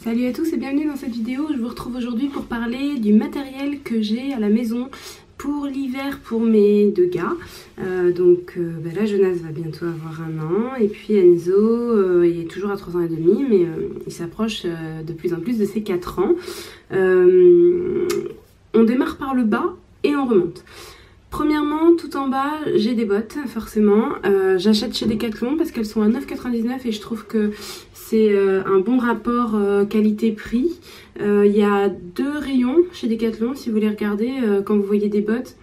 Salut à tous et bienvenue dans cette vidéo. Je vous retrouve aujourd'hui pour parler du matériel que j'ai à la maison pour l'hiver pour mes deux gars. Là Jonas va bientôt avoir 1 an et puis Enzo il est toujours à 3 ans et demi mais il s'approche de plus en plus de ses 4 ans. On démarre par le bas et on remonte. Premièrement, tout en bas, j'ai des bottes, forcément. J'achète chez Decathlon parce qu'elles sont à 9,99 € et je trouve que c'est un bon rapport qualité-prix. Il y a 2 rayons chez Decathlon, si vous voulez regarder, quand vous voyez des bottes.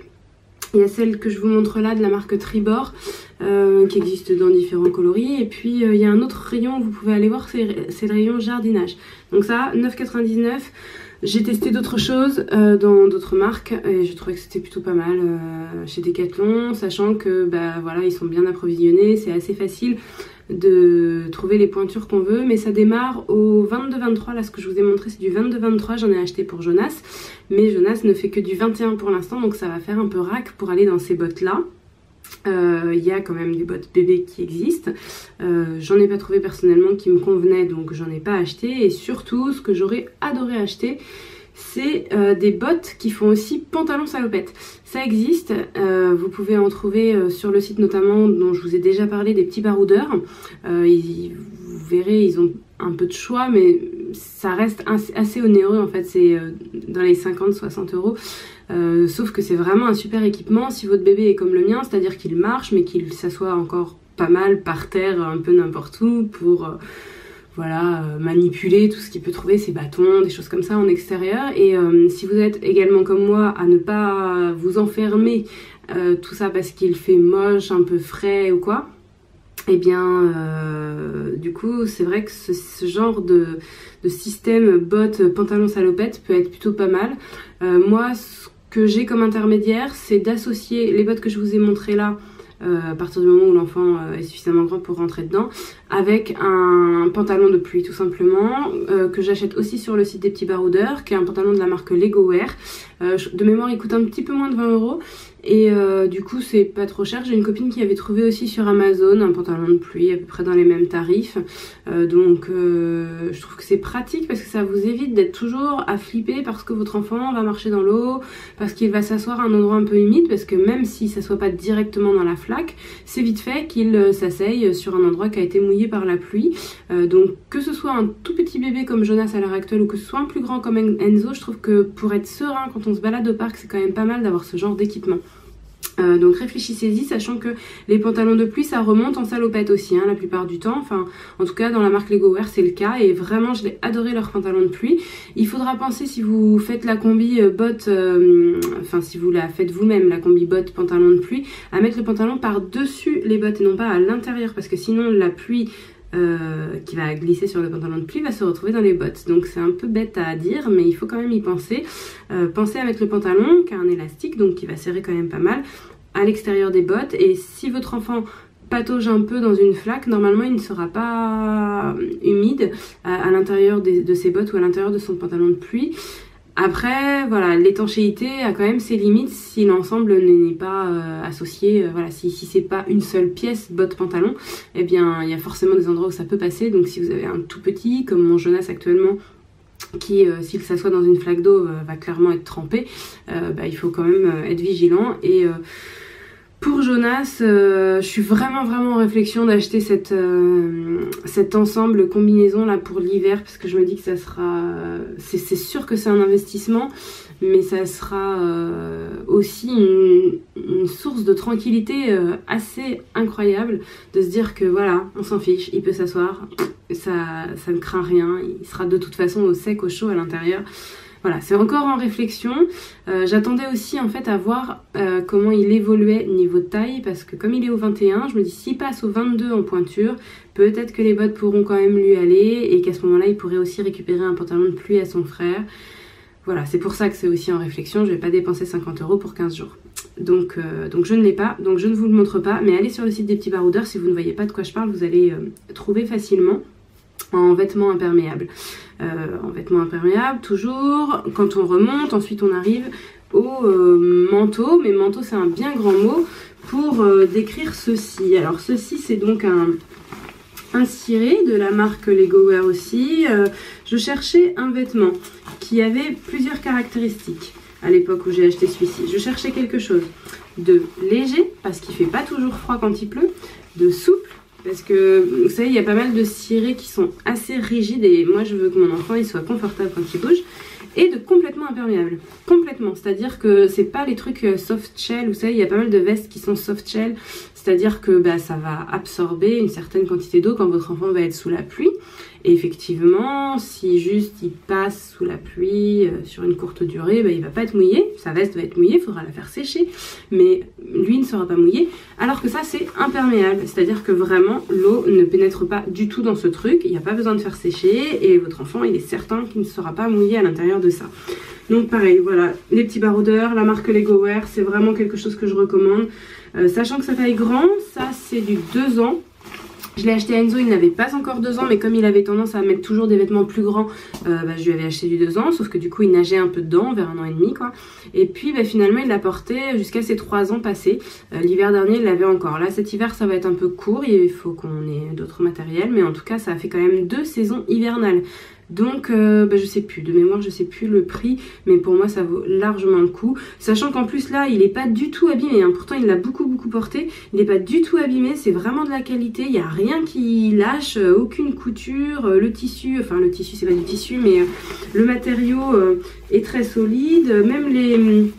Il y a celle que je vous montre là de la marque Tribord, qui existe dans différents coloris. Et puis il y a un autre rayon où vous pouvez aller voir, c'est le rayon jardinage. Donc ça, 9,99 €. J'ai testé d'autres choses dans d'autres marques et je trouvais que c'était plutôt pas mal chez Decathlon, sachant que voilà, ils sont bien approvisionnés, c'est assez facile de trouver les pointures qu'on veut, mais ça démarre au 22-23. Là, ce que je vous ai montré, c'est du 22-23, j'en ai acheté pour Jonas, mais Jonas ne fait que du 21 pour l'instant, donc ça va faire un peu rack pour aller dans ces bottes là. Il y a quand même des bottes bébés qui existent. J'en ai pas trouvé personnellement qui me convenaient, donc j'en ai pas acheté. Et surtout, ce que j'aurais adoré acheter, c'est des bottes qui font aussi pantalon salopette. Ça existe, vous pouvez en trouver sur le site notamment dont je vous ai déjà parlé, des petits baroudeurs. Vous verrez, ils ont un peu de choix, mais ça reste assez onéreux en fait, c'est dans les 50-60 €. Sauf que c'est vraiment un super équipement si votre bébé est comme le mien, c'est-à-dire qu'il marche mais qu'il s'assoit encore pas mal par terre, un peu n'importe où pour manipuler tout ce qu'il peut trouver, ses bâtons, des choses comme ça en extérieur. Et si vous êtes également comme moi à ne pas vous enfermer tout ça parce qu'il fait moche, un peu frais ou quoi, et bien du coup c'est vrai que ce genre de système bottes, pantalon salopette peut être plutôt pas mal. Moi ce que j'ai comme intermédiaire, c'est d'associer les bottes que je vous ai montrées là, à partir du moment où l'enfant est suffisamment grand pour rentrer dedans, avec un pantalon de pluie tout simplement, que j'achète aussi sur le site des petits baroudeurs, qui est un pantalon de la marque Lego Wear. De mémoire il coûte un petit peu moins de 20 € et du coup c'est pas trop cher. J'ai une copine qui avait trouvé aussi sur Amazon un pantalon de pluie à peu près dans les mêmes tarifs, je trouve que c'est pratique parce que ça vous évite d'être toujours à flipper parce que votre enfant va marcher dans l'eau, parce qu'il va s'asseoir à un endroit un peu humide, parce que même s'il s'assoit pas directement dans la flaque, c'est vite fait qu'il s'asseye sur un endroit qui a été mouillé par la pluie. Donc que ce soit un tout petit bébé comme Jonas à l'heure actuelle ou que ce soit un plus grand comme Enzo, je trouve que pour être serein quand on se balade au parc, c'est quand même pas mal d'avoir ce genre d'équipement. Donc réfléchissez-y, sachant que les pantalons de pluie ça remonte en salopette aussi la plupart du temps, enfin en tout cas dans la marque Lego Wear c'est le cas et vraiment je l'ai adoré leur pantalon de pluie. Il faudra penser si vous faites la combi botte, si vous la faites vous-même la combi botte pantalon de pluie, à mettre le pantalon par dessus les bottes et non pas à l'intérieur parce que sinon la pluie qui va glisser sur le pantalon de pluie va se retrouver dans les bottes. Donc c'est un peu bête à dire mais il faut quand même y penser. Pensez à mettre le pantalon qui a un élastique donc qui va serrer quand même pas mal à l'extérieur des bottes, et si votre enfant patauge un peu dans une flaque, normalement il ne sera pas humide à l'intérieur de ses bottes ou à l'intérieur de son pantalon de pluie. Après voilà, l'étanchéité a quand même ses limites si l'ensemble n'est pas associé, si c'est pas une seule pièce botte pantalon, eh bien il y a forcément des endroits où ça peut passer. Donc si vous avez un tout petit comme mon Jonas actuellement qui s'il s'assoit dans une flaque d'eau va clairement être trempé, il faut quand même être vigilant. Et pour Jonas, je suis vraiment en réflexion d'acheter cet ensemble combinaison là pour l'hiver parce que je me dis que ça sera, c'est sûr que c'est un investissement, mais ça sera aussi une source de tranquillité assez incroyable de se dire que voilà, on s'en fiche, il peut s'asseoir, ça ne craint rien, il sera de toute façon au sec, au chaud à l'intérieur. Voilà, c'est encore en réflexion. J'attendais aussi en fait à voir comment il évoluait niveau taille parce que comme il est au 21, je me dis s'il passe au 22 en pointure, peut-être que les bottes pourront quand même lui aller et qu'à ce moment-là, il pourrait aussi récupérer un pantalon de pluie à son frère. Voilà, c'est pour ça que c'est aussi en réflexion. Je vais pas dépenser 50 € pour 15 jours. Donc je ne l'ai pas, donc je ne vous le montre pas. Mais allez sur le site des petits baroudeurs, si vous ne voyez pas de quoi je parle, vous allez trouver facilement en vêtements imperméables. Toujours, quand on remonte, ensuite on arrive au manteau, mais manteau c'est un bien grand mot pour décrire ceci. Alors ceci c'est donc un ciré de la marque Lego Wear aussi. Je cherchais un vêtement qui avait plusieurs caractéristiques à l'époque où j'ai acheté celui-ci. Je cherchais quelque chose de léger, parce qu'il ne fait pas toujours froid quand il pleut, de souple, parce que vous savez, il y a pas mal de cirés qui sont assez rigides et moi je veux que mon enfant il soit confortable quand il bouge, et de complètement imperméable. Complètement, c'est-à-dire que c'est pas les trucs soft shell, vous savez, il y a pas mal de vestes qui sont soft shell, c'est-à-dire que ça va absorber une certaine quantité d'eau quand votre enfant va être sous la pluie. Et effectivement, si juste il passe sous la pluie sur une courte durée, il va pas être mouillé, sa veste va être mouillée, il faudra la faire sécher, mais lui ne sera pas mouillé, alors que ça c'est imperméable, c'est-à-dire que vraiment l'eau ne pénètre pas du tout dans ce truc, il n'y a pas besoin de faire sécher, et votre enfant il est certain qu'il ne sera pas mouillé à l'intérieur de ça. Donc pareil, voilà, les petits baroudeurs, la marque Legowear, c'est vraiment quelque chose que je recommande, sachant que sa taille grande, ça c'est du 2 ans. Je l'ai acheté à Enzo, il n'avait pas encore 2 ans, mais comme il avait tendance à mettre toujours des vêtements plus grands, je lui avais acheté du 2 ans, sauf que du coup il nageait un peu dedans, vers 1 an et demi quoi. Et puis finalement il l'a porté jusqu'à ses 3 ans passés. L'hiver dernier il l'avait encore. Là cet hiver ça va être un peu court, il faut qu'on ait d'autres matériels, mais en tout cas ça a fait quand même 2 saisons hivernales. Donc je sais plus, de mémoire je sais plus le prix, mais pour moi ça vaut largement le coup, sachant qu'en plus là il est pas du tout abîmé, hein. Pourtant il l'a beaucoup porté, il n'est pas du tout abîmé, c'est vraiment de la qualité, il n'y a rien qui lâche, aucune couture, le tissu c'est pas du tissu mais le matériau est très solide, même les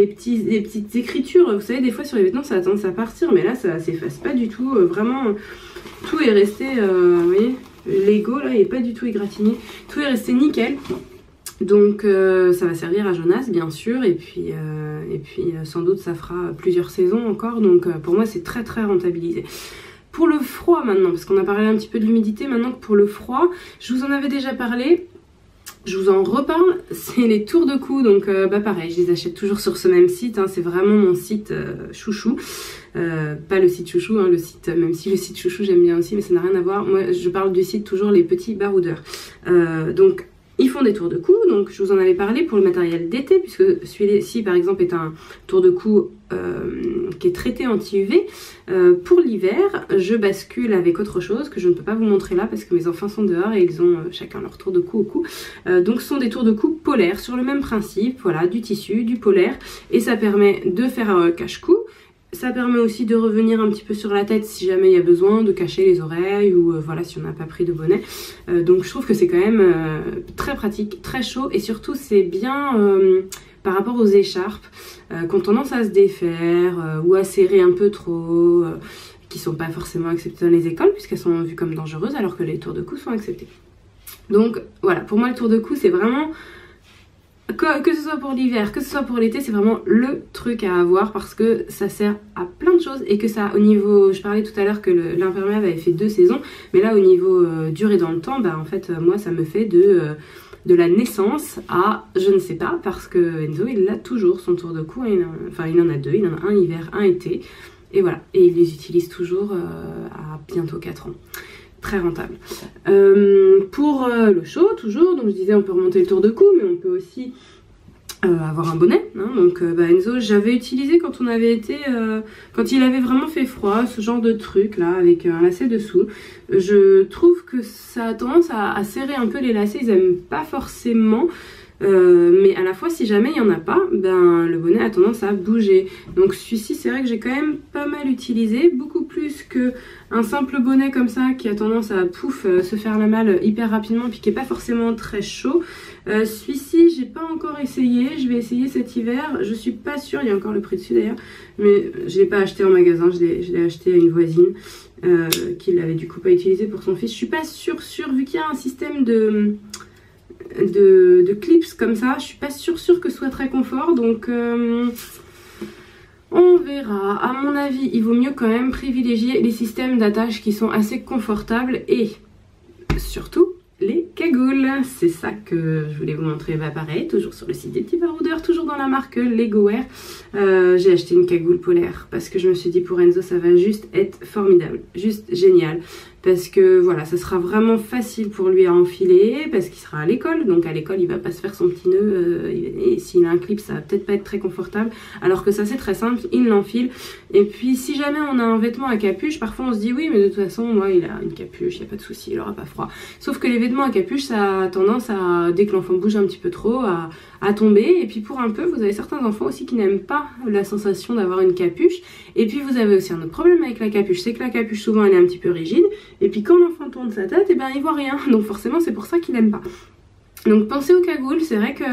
petites écritures, vous savez des fois sur les vêtements ça a tendance à partir, mais là ça s'efface pas du tout, vraiment tout est resté, vous voyez, Lego là il n'est pas du tout égratigné, tout est resté nickel. Donc ça va servir à Jonas bien sûr, et puis sans doute ça fera plusieurs saisons encore, donc pour moi c'est très rentabilisé. Pour le froid maintenant, parce qu'on a parlé un petit peu de l'humidité, maintenant que pour le froid, je vous en avais déjà parlé, je vous en reparle, c'est les tours de cou, donc pareil, je les achète toujours sur ce même site, hein, c'est vraiment mon site chouchou. Pas le site chouchou, hein, le site, même si le site chouchou j'aime bien aussi, mais ça n'a rien à voir. Moi je parle du site toujours les petits baroudeurs. Donc ils font des tours de cou, donc je vous en avais parlé pour le matériel d'été, puisque celui-ci par exemple est un tour de cou qui est traité anti-UV. Pour l'hiver, je bascule avec autre chose que je ne peux pas vous montrer là parce que mes enfants sont dehors et ils ont chacun leur tour de cou au cou. Donc ce sont des tours de cou polaires sur le même principe, voilà, du tissu, du polaire, et ça permet de faire cache-cou. Ça permet aussi de revenir un petit peu sur la tête si jamais il y a besoin, de cacher les oreilles ou voilà si on n'a pas pris de bonnet. Donc je trouve que c'est quand même très pratique, très chaud, et surtout c'est bien par rapport aux écharpes qui ont tendance à se défaire ou à serrer un peu trop, qui sont pas forcément acceptées dans les écoles puisqu'elles sont vues comme dangereuses alors que les tours de cou sont acceptés. Donc voilà, pour moi le tour de cou c'est vraiment... Que ce soit pour l'hiver, que ce soit pour l'été, c'est vraiment le truc à avoir parce que ça sert à plein de choses et que ça, au niveau, je parlais tout à l'heure que l'imperméable avait fait 2 saisons, mais là au niveau durée dans le temps, en fait moi ça me fait de la naissance à je ne sais pas, parce que Enzo il a toujours son tour de cou, il en a 2, il en a un hiver, un été, et voilà, et il les utilise toujours à bientôt 4 ans. Très rentable. Pour le chaud, toujours, donc je disais on peut remonter le tour de cou, mais on peut aussi avoir un bonnet, hein. Donc Enzo, j'avais utilisé quand on avait été, quand il avait vraiment fait froid, ce genre de truc là, avec un lacet dessous. Je trouve que ça a tendance à serrer un peu les lacets, ils aiment pas forcément. Mais à la fois si jamais il n'y en a pas, le bonnet a tendance à bouger. Donc celui-ci c'est vrai que j'ai quand même pas mal utilisé, beaucoup plus que un simple bonnet comme ça qui a tendance à se faire la malle hyper rapidement puis qui n'est pas forcément très chaud. Celui-ci j'ai pas encore essayé, je vais essayer cet hiver, je suis pas sûre, il y a encore le prix dessus d'ailleurs, mais je l'ai pas acheté en magasin, je l'ai acheté à une voisine qui l'avait du coup pas utilisé pour son fils. Je suis pas sûre vu qu'il y a un système de clips comme ça, je suis pas sûre que ce soit très confort, donc on verra. À mon avis il vaut mieux quand même privilégier les systèmes d'attache qui sont assez confortables et surtout les cagoules. C'est ça que je voulais vous montrer. Pareil, toujours sur le site des petits baroudeurs, toujours dans la marque Legowear. J'ai acheté une cagoule polaire parce que je me suis dit pour Enzo ça va juste être formidable, juste génial. parce que voilà, ça sera vraiment facile pour lui à enfiler, parce qu'il sera à l'école, donc à l'école il va pas se faire son petit nœud, et s'il a un clip ça va peut-être pas être très confortable, alors que ça c'est très simple, il l'enfile. Et puis si jamais on a un vêtement à capuche, parfois on se dit oui mais de toute façon moi il a une capuche, il n'y a pas de souci, il aura pas froid. Sauf que les vêtements à capuche ça a tendance à, dès que l'enfant bouge un petit peu trop, à tomber. Et puis pour un peu, vous avez certains enfants aussi qui n'aiment pas la sensation d'avoir une capuche. Et puis vous avez aussi un autre problème avec la capuche, c'est que la capuche souvent elle est un petit peu rigide, et puis quand l'enfant tourne sa tête, et ben il voit rien, donc forcément c'est pour ça qu'il aime pas. Donc pensez aux cagoules, c'est vrai que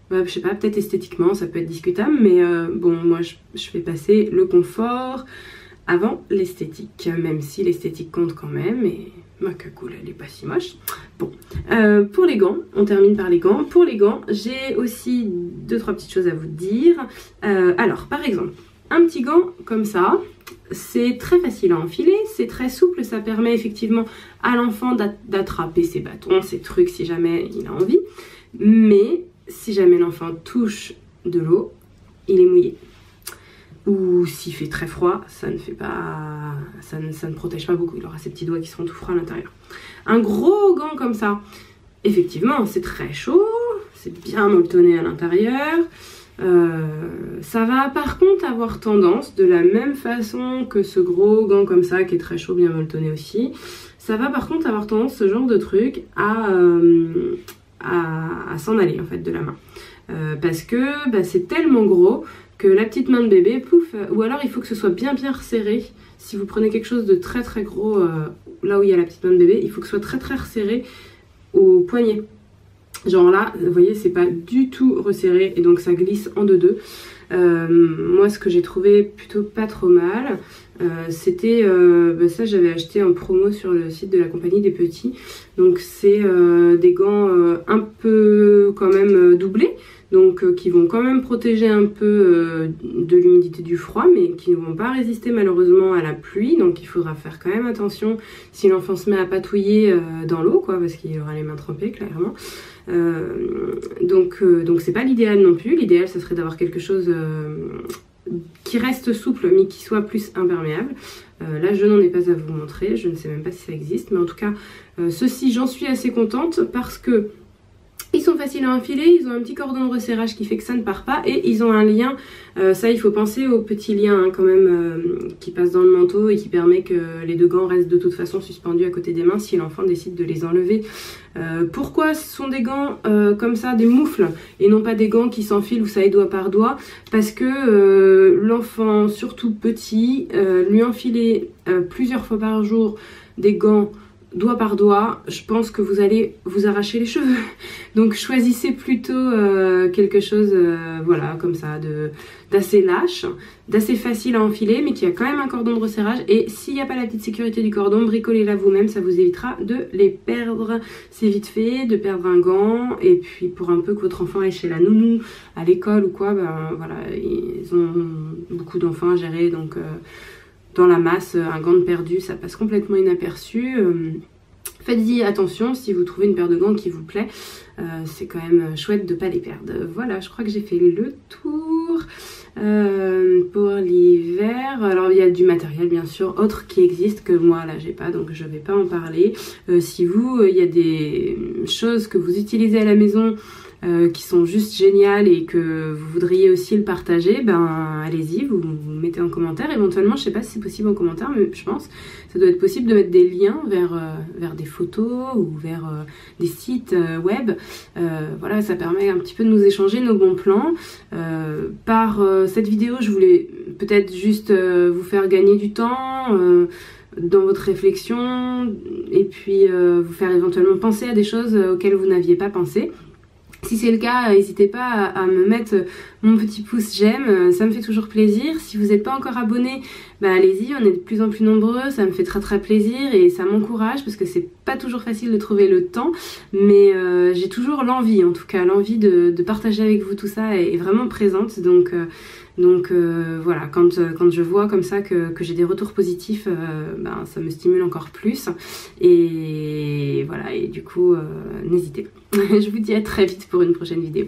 bah, je sais pas, peut-être esthétiquement ça peut être discutable, mais bon moi je fais passer le confort avant l'esthétique, même si l'esthétique compte quand même, et ma cagoule elle est pas si moche. Bon, pour les gants, on termine par les gants. Pour les gants, j'ai aussi 2-3 petites choses à vous dire. Alors par exemple, un petit gant comme ça, c'est très facile à enfiler, c'est très souple, ça permet effectivement à l'enfant d'attraper ses bâtons, ses trucs si jamais il a envie. Mais si jamais l'enfant touche de l'eau, il est mouillé. Ou s'il fait très froid, ça ne protège pas beaucoup, il aura ses petits doigts qui seront tout froids à l'intérieur. Un gros gant comme ça, effectivement c'est très chaud, c'est bien molletonné à l'intérieur. Ça va par contre avoir tendance, de la même façon que ce gros gant comme ça qui est très chaud, bien molletonné aussi, ça va par contre avoir tendance, ce genre de truc, à s'en aller en fait de la main. Parce que bah, c'est tellement gros que la petite main de bébé, pouf, ou alors il faut que ce soit bien resserré. Si vous prenez quelque chose de très gros, là où il y a la petite main de bébé, il faut que ce soit très resserré au poignet. Genre là, vous voyez, c'est pas du tout resserré et donc ça glisse en deux. Moi, ce que j'ai trouvé plutôt pas trop mal, c'était, ça j'avais acheté en promo sur le site de la compagnie des petits. Donc c'est des gants un peu quand même doublés. Donc qui vont quand même protéger un peu de l'humidité du froid, mais qui ne vont pas résister malheureusement à la pluie. Donc il faudra faire quand même attention si l'enfant se met à patouiller dans l'eau, quoi, parce qu'il aura les mains trempées clairement. Donc c'est pas l'idéal non plus. L'idéal ça serait d'avoir quelque chose qui reste souple mais qui soit plus imperméable. Là je n'en ai pas à vous montrer, je ne sais même pas si ça existe, mais en tout cas ceux-ci j'en suis assez contente parce que ils sont faciles à enfiler, ils ont un petit cordon de resserrage qui fait que ça ne part pas et ils ont un lien, ça il faut penser au petit lien hein, quand même qui passe dans le manteau et qui permet que les deux gants restent de toute façon suspendus à côté des mains si l'enfant décide de les enlever. Pourquoi ce sont des gants comme ça, des moufles et non pas des gants qui s'enfilent, vous savez, doigt par doigt? Parce que l'enfant, surtout petit, lui enfiler plusieurs fois par jour des gants doigt par doigt, je pense que vous allez vous arracher les cheveux. Donc choisissez plutôt quelque chose voilà comme ça d'assez lâche, d'assez facile à enfiler mais qui a quand même un cordon de resserrage, et s'il n'y a pas la petite sécurité du cordon, bricolez-la vous-même, ça vous évitera de les perdre. C'est vite fait de perdre un gant, et puis pour un peu que votre enfant est chez la nounou à l'école ou quoi, ben voilà, ils ont beaucoup d'enfants à gérer, donc dans la masse, un gant de perdu, ça passe complètement inaperçu. Faites-y attention si vous trouvez une paire de gants qui vous plaît. C'est quand même chouette de ne pas les perdre. Voilà, je crois que j'ai fait le tour pour l'hiver. Alors il y a du matériel bien sûr autre qui existe que moi là j'ai pas, donc je vais pas en parler. Si vous, il y a des choses que vous utilisez à la maison qui sont juste géniales et que vous voudriez aussi le partager, ben allez-y, vous mettez en commentaire. Éventuellement, je sais pas si c'est possible en commentaire, mais je pense ça doit être possible de mettre des liens vers des photos ou vers des sites web. Voilà, ça permet un petit peu de nous échanger nos bons plans. Par cette vidéo, je voulais peut-être juste vous faire gagner du temps dans votre réflexion, et puis vous faire éventuellement penser à des choses auxquelles vous n'aviez pas pensé. Si c'est le cas, n'hésitez pas à me mettre mon petit pouce j'aime, ça me fait toujours plaisir. Si vous n'êtes pas encore abonné, bah allez-y, on est de plus en plus nombreux, ça me fait très plaisir et ça m'encourage parce que c'est pas toujours facile de trouver le temps, mais j'ai toujours l'envie, en tout cas l'envie de partager avec vous tout ça est vraiment présente, donc voilà, quand je vois comme ça que j'ai des retours positifs, ben, ça me stimule encore plus, et voilà, et du coup n'hésitez pas. Je vous dis à très vite pour une prochaine vidéo.